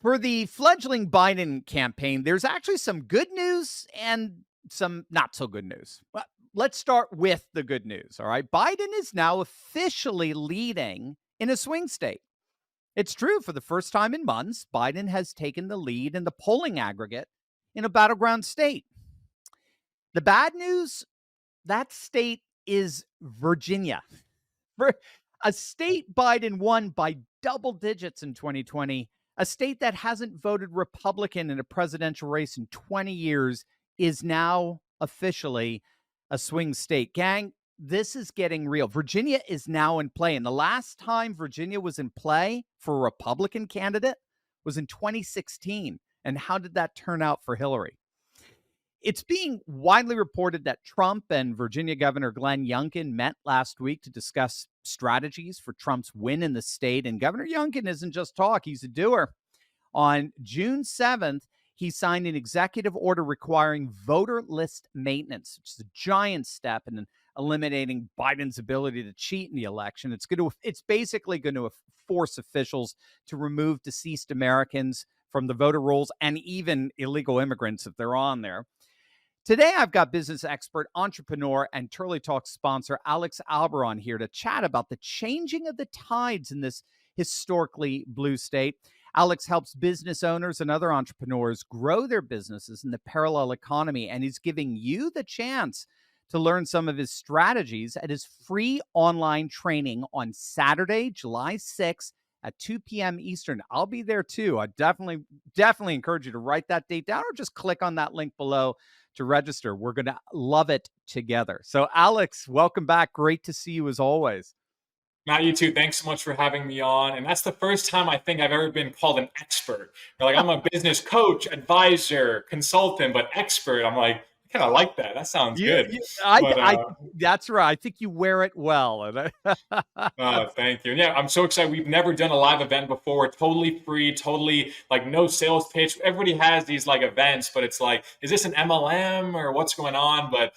For the fledgling Biden campaign, there's actually some good news and some not so good news. But let's start with the good news. All right. Biden is now officially leading in a swing state. It's true. For the first time in months, Biden has taken the lead in the polling aggregate in a battleground state. The bad news, that state is Virginia. For a state Biden won by double digits in 2020, a state that hasn't voted Republican in a presidential race in 20 years is now officially a swing state. Gang, this is getting real. Virginia is now in play. And the last time Virginia was in play for a Republican candidate was in 2016. And how did that turn out for Hillary? It's being widely reported that Trump and Virginia Governor Glenn Youngkin met last week to discuss strategies for Trump's win in the state. And Governor Youngkin isn't just talk, he's a doer. On June 7th, he signed an executive order requiring voter list maintenance, which is a giant step in eliminating Biden's ability to cheat in the election. It's basically going to force officials to remove deceased Americans from the voter rolls and even illegal immigrants if they're on there. Today, I've got business expert, entrepreneur, and Turley Talk sponsor Alex Alber on here to chat about the changing of the tides in this historically blue state. Alex helps business owners and other entrepreneurs grow their businesses in the parallel economy, and he's giving you the chance to learn some of his strategies at his free online training on Saturday, July 6th at 2 p.m. Eastern. I'll be there too. I definitely encourage you to write that date down or just click on that link below to register. We're going to love it together. So, Alex, welcome back. Great to see you as always. Matt, you too. Thanks so much for having me on. And that's the first time I think I've ever been called an expert. Like, I'm a business coach, advisor, consultant, but expert. I'm like, I kind of like that. That sounds good. That's right. I think you wear it well. Thank you. And yeah, I'm so excited. We've never done a live event before. Totally free, totally like no sales pitch. Everybody has these like events, but it's like, is this an MLM or what's going on? But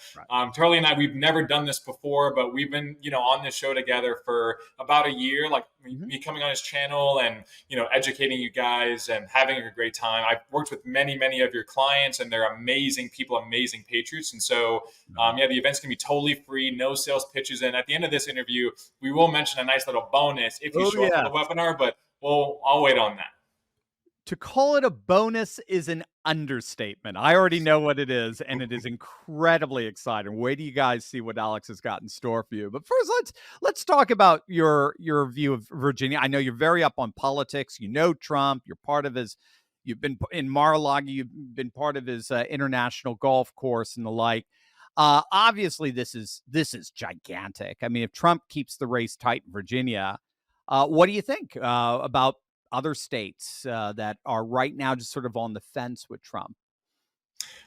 Turley and I, we've never done this before, but we've been, on this show together for about a year, like me coming on his channel and, educating you guys and having a great time. I've worked with many, many of your clients and they're amazing people, amazing patriots. And so, the event's going to be totally free, no sales pitches. And at the end of this interview, we will mention a nice little bonus if you show up for the webinar, but I'll wait on that. To call it a bonus is an understatement. I already know what it is, and it is incredibly exciting. Wait till you guys see what Alex has got in store for you. But first, let's talk about your view of Virginia. I know you're very up on politics. You know Trump. You're part of his. You've been in Mar-a-Lago. You've been part of his international golf course and the like. Obviously, this is gigantic. I mean, if Trump keeps the race tight in Virginia, what do you think about other states that are right now just sort of on the fence with Trump?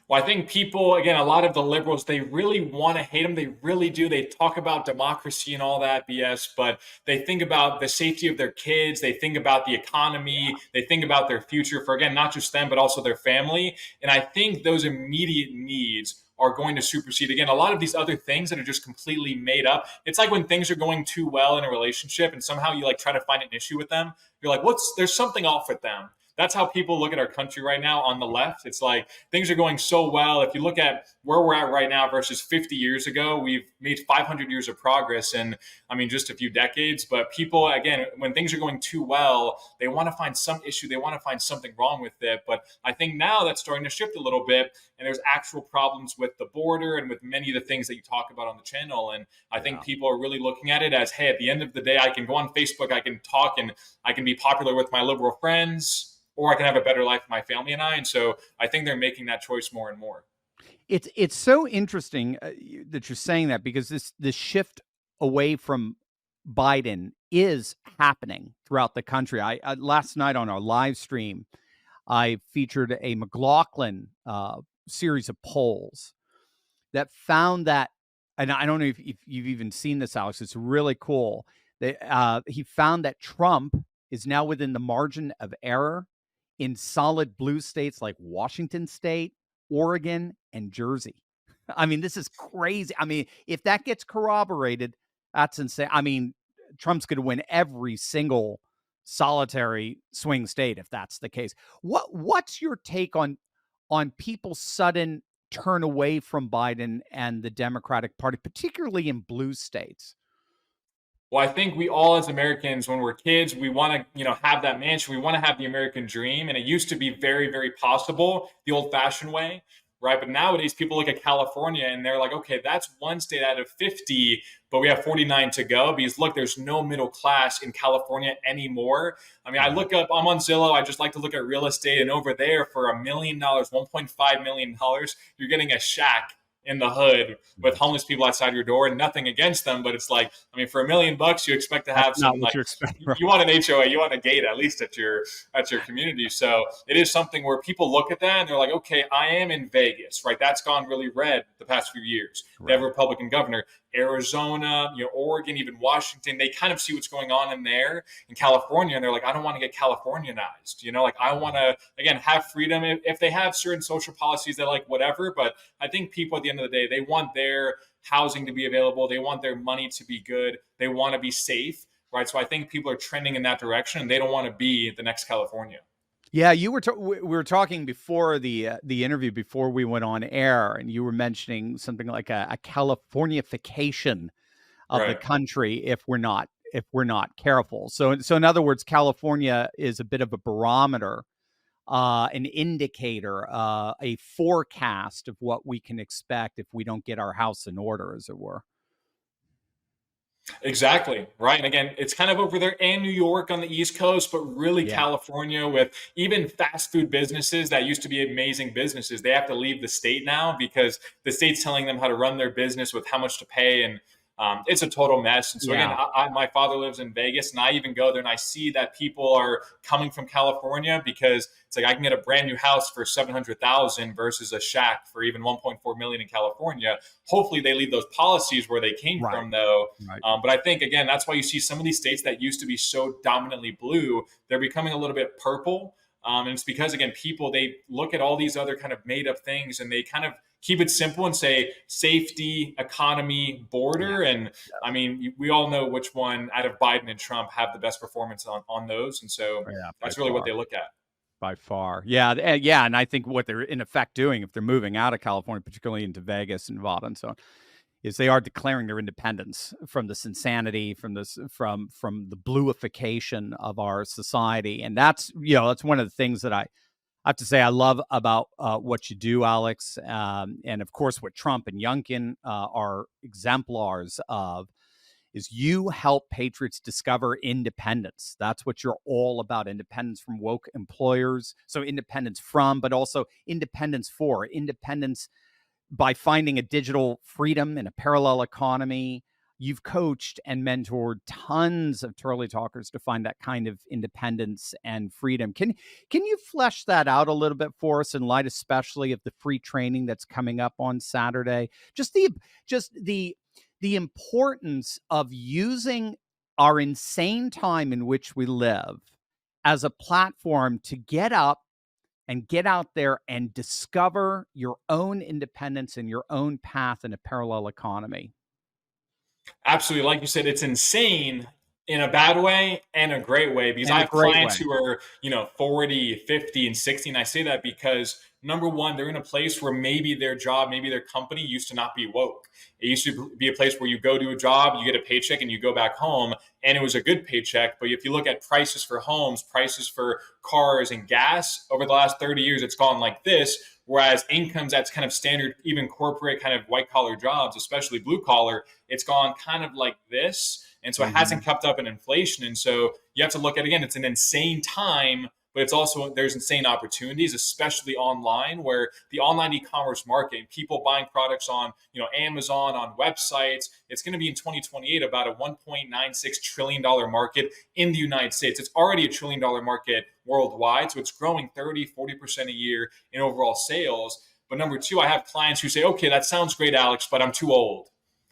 Well, I think people, again, a lot of the liberals, they really want to hate him. They really do. They talk about democracy and all that BS, but they think about the safety of their kids. They think about the economy. They think about their future for, again, not just them, but also their family. And I think those immediate needs are going to supersede, again, a lot of these other things that are just completely made up. It's like when things are going too well in a relationship and somehow you like try to find an issue with them. You're like, there's something off with them. That's how people look at our country right now on the left. It's like things are going so well. If you look at where we're at right now versus 50 years ago, we've made 500 years of progress in, just a few decades. But people, again, when things are going too well, they want to find some issue. They want to find something wrong with it. But I think now that's starting to shift a little bit. And there's actual problems with the border and with many of the things that you talk about on the channel. And I think people are really looking at it as, hey, at the end of the day, I can go on Facebook, I can talk, and I can be popular with my liberal friends, or I can have a better life for my family and I. And so I think they're making that choice more and more. It's so interesting that you're saying that, because this shift away from Biden is happening throughout the country. I last night on our live stream, I featured a McLaughlin series of polls that found that, and I don't know if you've even seen this, Alex. It's really cool. He found that Trump is now within the margin of error in solid blue states like Washington State, Oregon, and Jersey. I mean, this is crazy. I mean, if that gets corroborated, that's insane. I mean, Trump's going to win every single solitary swing state if that's the case. What's your take on people's sudden turn away from Biden and the Democratic Party, particularly in blue states? Well, I think we all as Americans, when we're kids, we want to, have that mansion. We want to have the American dream. And it used to be very, very possible the old fashioned way, right? But nowadays people look at California and they're like, okay, that's one state out of 50, but we have 49 to go because look, there's no middle class in California anymore. I mean, I Right. look up, I'm on Zillow. I just like to look at real estate. And over there for $1 million, $1.5 million, you're getting a shack in the hood with Right. homeless people outside your door, and nothing against them, but it's like, I mean, for $1 million, you expect to That's have not some what like you expect, right? you want an HOA, you want a gate at least at your community. So it is something where people look at that and they're like, okay, I am in Vegas, right? That's gone really red the past few years. They have a Right. Republican governor. Arizona, Oregon, even Washington, they kind of see what's going on in there. In California, and they're like, I don't want to get Californianized. Like I want Right. to again have freedom. If they have certain social policies, they're like whatever. But I think people at the end of the day, they want their housing to be available. They want their money to be good. They want to be safe, right? So I think people are trending in that direction, and they don't want to be the next California. Yeah, we were talking before the interview before we went on air, and you were mentioning something like a Californification of the Right. country if we're not careful. So in other words, California is a bit of a barometer, an indicator, a forecast of what we can expect if we don't get our house in order, as it were. Exactly. Right. And again, it's kind of over there and New York on the East Coast, but really Yeah. California with even fast food businesses that used to be amazing businesses. They have to leave the state now because the state's telling them how to run their business with how much to pay. And it's a total mess. And so again, Yeah. my father lives in Vegas, and I even go there and I see that people are coming from California because it's like I can get a brand new house for 700,000 versus a shack for even 1.4 million in California. Hopefully, they leave those policies where they came Right. from, though. Right. But I think again, that's why you see some of these states that used to be so dominantly blue, they're becoming a little bit purple. And it's because again, people they look at all these other kind of made up things and they kind of keep it simple and say safety, economy, border. Yes. And I Yes. mean, we all know which one out of Biden and Trump have the best performance on those. And so Yeah, by that's really what far. they look at. By far. Yeah, yeah, and I think what they're in effect doing if they're moving out of California, particularly into Vegas and Nevada and so on, is they are declaring their independence from this insanity, from this from the bluification of our society. And that's one of the things that I have to say I love about what you do, Alex, and of course what Trump and Youngkin are exemplars of is you help patriots discover independence. That's what you're all about, independence from woke employers. So independence from, but also independence for, independence by finding a digital freedom in a parallel economy. You've coached and mentored tons of Turley talkers to find that kind of independence and freedom. Can you flesh that out a little bit for us in light, especially of the free training that's coming up on Saturday? Just the importance of using our insane time in which we live as a platform to get up and get out there and discover your own independence and your own path in a parallel economy. Absolutely. Like you said, it's insane in a bad way and a great way because I In a have great clients way. who are, 40, 50, and 60. And I say that because number one, they're in a place where maybe their job, maybe their company used to not be woke. It used to be a place where you go to a job, you get a paycheck, and you go back home. And it was a good paycheck. But if you look at prices for homes, prices for cars and gas over the last 30 years, it's gone like this. Whereas incomes that's kind of standard, even corporate kind of white collar jobs, especially blue collar, it's gone kind of like this. And so it hasn't Mhm. kept up in inflation. And so you have to look at again, it's an insane time, but it's also there's insane opportunities, especially online, where the online e-commerce market, people buying products on Amazon, on websites, it's going to be in 2028 about a $1.96 trillion market in the United States. It's already a $1 trillion market worldwide. So it's growing 30-40% a year in overall sales. But number two, I have clients who say, okay, that sounds great, Alex, but I'm too old.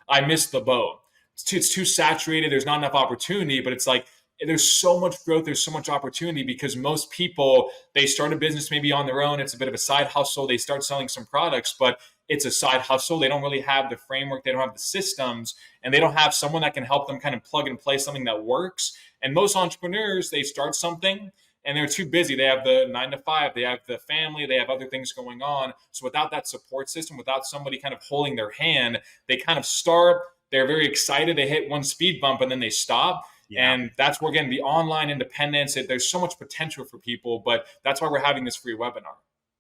I missed the boat. It's too saturated. There's not enough opportunity, but it's like there's so much growth. There's so much opportunity because most people, they start a business maybe on their own. It's a bit of a side hustle. They start selling some products, but it's a side hustle. They don't really have the framework. They don't have the systems, and they don't have someone that can help them kind of plug and play something that works. And most entrepreneurs, they start something and they're too busy. They have the 9 to 5, they have the family, they have other things going on. So without that support system, without somebody kind of holding their hand, they kind of start, they're very excited, they hit one speed bump and then they stop. Yeah. And that's where, again, the online independence, there's so much potential for people, but that's why we're having this free webinar.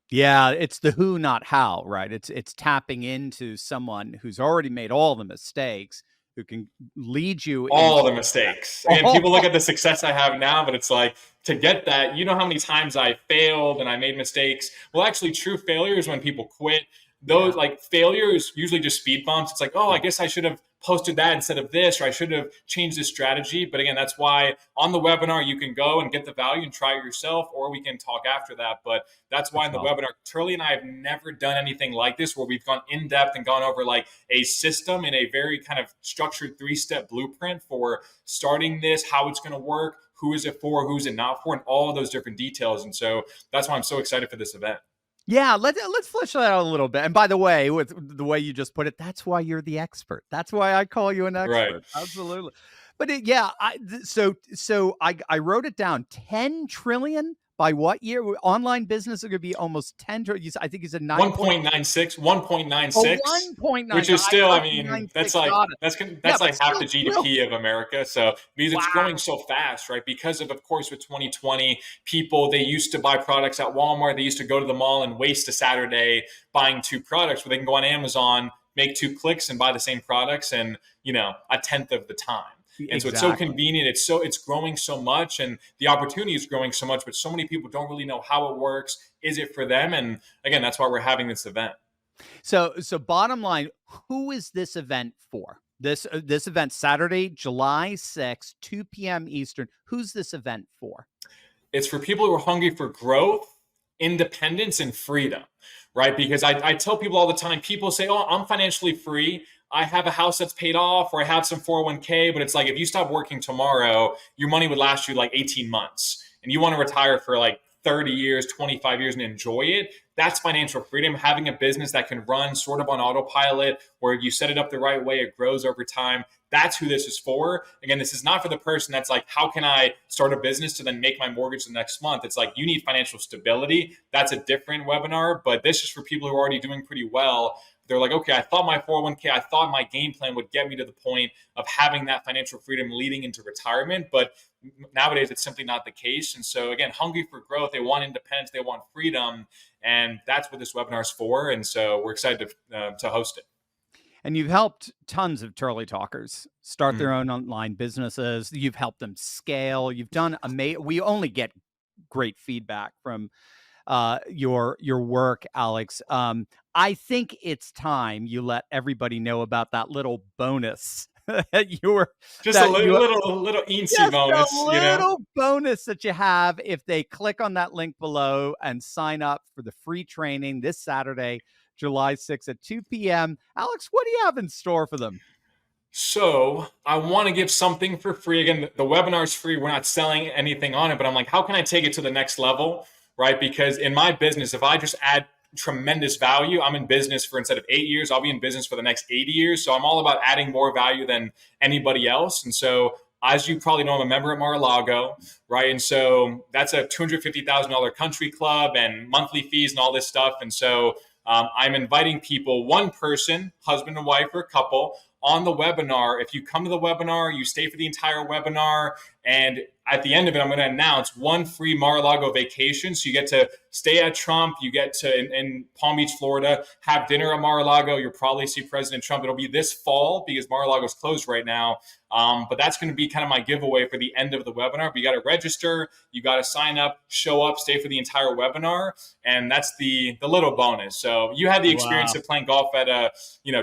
Yeah, it's the who, not how, right? It's tapping into someone who's already made all the mistakes, who can lead you into All the that. mistakes. Again, people look at the success I have now, but it's like, to get that, you know how many times I failed and I made mistakes. Well, actually, true failure is when people quit. Yeah, Those, like, failure is usually just speed bumps. It's like, oh, I yeah, guess I should have posted that instead of this, or I should have changed this strategy. But again, that's why on the webinar you can go and get the value and try it yourself, or we can talk after that. But that's why that's in the awesome. webinar, Turley and I have never done anything like this, where we've gone in depth and gone over like a system in a very kind of structured 3-step blueprint for starting this, how it's going to work, who is it for, who's it not for, and all of those different details. And so that's why I'm so excited for this event. Yeah, let's flesh that out a little bit. And by the way, with the way you just put it, that's why you're the expert. That's why I call you an Right. expert. Absolutely. But yeah, I wrote it down. 10 trillion by what year? Online business are going to be almost 10 trillion. I think you said 9 point. 1.96, Oh, 1.96, 1.9. which So is I still, I heard mean, 96. Got it. Yeah, that's but like half still the GDP trillion. of America. So because it's growing Wow. so fast, right? Because of course, with 2020, people, they used to buy products at Walmart. They used to go to the mall and waste a Saturday buying 2 products, where they can go on Amazon, make 2 clicks, and buy the same products, and a tenth of the time. And so it's so Exactly. convenient. It's growing so much, and the opportunity is growing so much. But so many people don't really know how it works. Is it for them? And again, that's why we're having this event. So bottom line, who is this event for? This event Saturday, July 6th, 2 p.m. Eastern. Who's this event for? It's for people who are hungry for growth, independence, and freedom, right? Because I tell people all the time, people say, oh, I'm financially free. I have a house that's paid off, or I have some 401k. But it's like, if you stop working tomorrow, your money would last you like 18 months. And you want to retire for like 30 years, 25 years and enjoy it. That's financial freedom. Having a business that can run sort of on autopilot, where you set it up the right way, it grows over time. That's who this is for. Again, this is not for the person that's like, how can I start a business to then make my mortgage the next month? It's like, you need financial stability. That's a different webinar, but this is for people who are already doing pretty well. They're like, okay, I thought my 401k, I thought my game plan would get me to the point of having that financial freedom leading into retirement. But nowadays, it's simply not the case. And so, again, hungry for growth, they want independence, they want freedom. And that's what this webinar is for. And so we're excited to host it. And you've helped tons of Turley Talkers start their Mm. own online businesses. You've helped them scale. You've done amazing. We only get great feedback from your work, Alex. I think it's time you let everybody know about that little bonus that you were Just a that you little eensy just a bonus, little bonus that you have if they click on that link below and sign up for the free training this Saturday, July 6th at 2 p.m. Alex, what do you have in store for them? So I want to give something for free. Again, the webinar is free. We're not selling anything on it, but I'm like, how can I take it to the next level? Right? Because in my business, if I just add tremendous value, I'm in business for, instead of 8 years, I'll be in business for the next 80 years. So I'm all about adding more value than anybody else. And so, as you probably know, I'm a member at Mar-a-Lago, right? And so that's a $250,000 country club and monthly fees and all this stuff. And so I'm inviting people, one person, husband and wife or couple, on the webinar. If you come to the webinar, you stay for the entire webinar, and at the end of it, I'm going to announce one free Mar-a-Lago vacation. So you get to stay at Trump, you get to in Palm Beach, Florida, have dinner at Mar-a-Lago. You'll probably see President Trump. It'll be this fall because Mar-a-Lago is closed right now. But that's going to be kind of my giveaway for the end of the webinar. But you got to register, you got to sign up, show up, stay for the entire webinar, and that's the little bonus. So you had the experience Wow. of playing golf at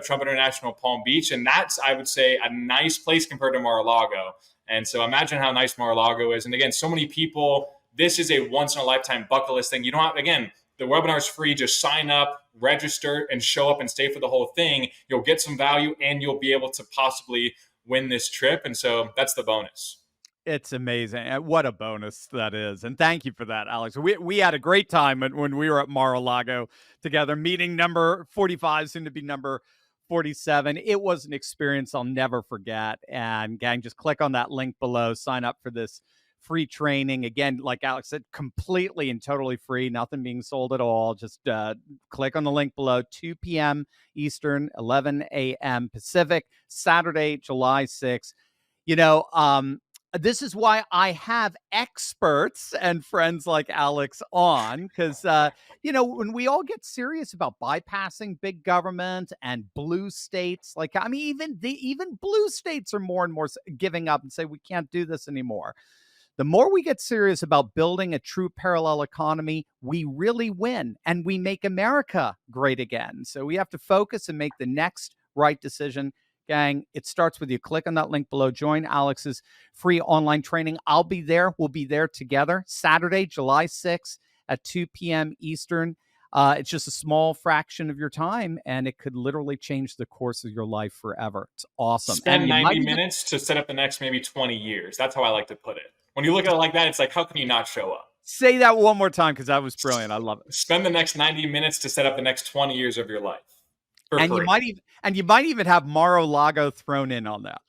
Trump International Palm Beach, and that's, I would say, a nice place compared to Mar-a-Lago. And so imagine how nice Mar-a-Lago is. And again, so many people, this is a once in a lifetime bucket list thing. You don't have, again, the webinar is free. Just sign up, register, and show up and stay for the whole thing. You'll get some value and you'll be able to possibly win this trip. And so that's the bonus. It's amazing. What a bonus that is. And thank you for that, Alex. We had a great time when we were at Mar-a-Lago together, meeting number 45, soon to be number 47. It was an experience I'll never forget. And gang, just click on that link below, sign up for this free training. Again, like Alex said, completely and totally free, nothing being sold at all. Just click on the link below, 2 p.m. Eastern, 11 a.m. Pacific, Saturday, July 6th. You know, this is why I have experts and friends like Alex on, because when we all get serious about bypassing big government and blue states, like I mean, even blue states are more and more giving up and say we can't do this anymore. The more we get serious about building a true parallel economy, we really win and we make America great again. So we have to focus and make the next right decision. Gang, it starts with you. Click on that link below. Join Alex's free online training. I'll be there. We'll be there together Saturday, July 6th at 2 p.m. Eastern. It's just a small fraction of your time, and it could literally change the course of your life forever. It's awesome. Spend And you might 90 even minutes to set up the next maybe 20 years. That's how I like to put it. When you look at it like that, it's like, how can you not show up? say that one more time because that was brilliant. I love it. Spend the next 90 minutes to set up the next 20 years of your life for And free. you might even have Mar-a-Lago thrown in on that.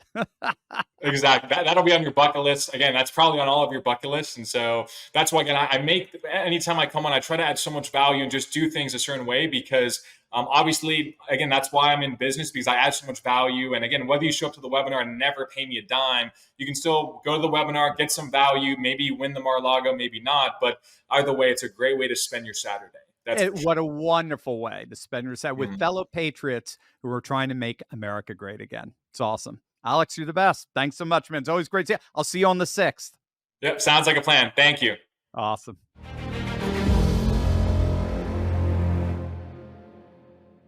Exactly. That'll be on your bucket list. Again, that's probably on all of your bucket lists. And so that's why, again, I make, anytime I come on, I try to add so much value and just do things a certain way because obviously, again, that's why I'm in business because I add so much value. And again, whether you show up to the webinar and never pay me a dime, you can still go to the webinar, get some value, maybe win the Mar-a-Lago, maybe not. But either way, it's a great way to spend your Saturday. What a wonderful way to spend your set with Mhm. fellow patriots who are trying to make America great again. It's awesome. Alex, you're the best. Thanks so much, man. It's always great to see you. I'll see you on the 6th. Yep. Sounds like a plan. Thank you. Awesome.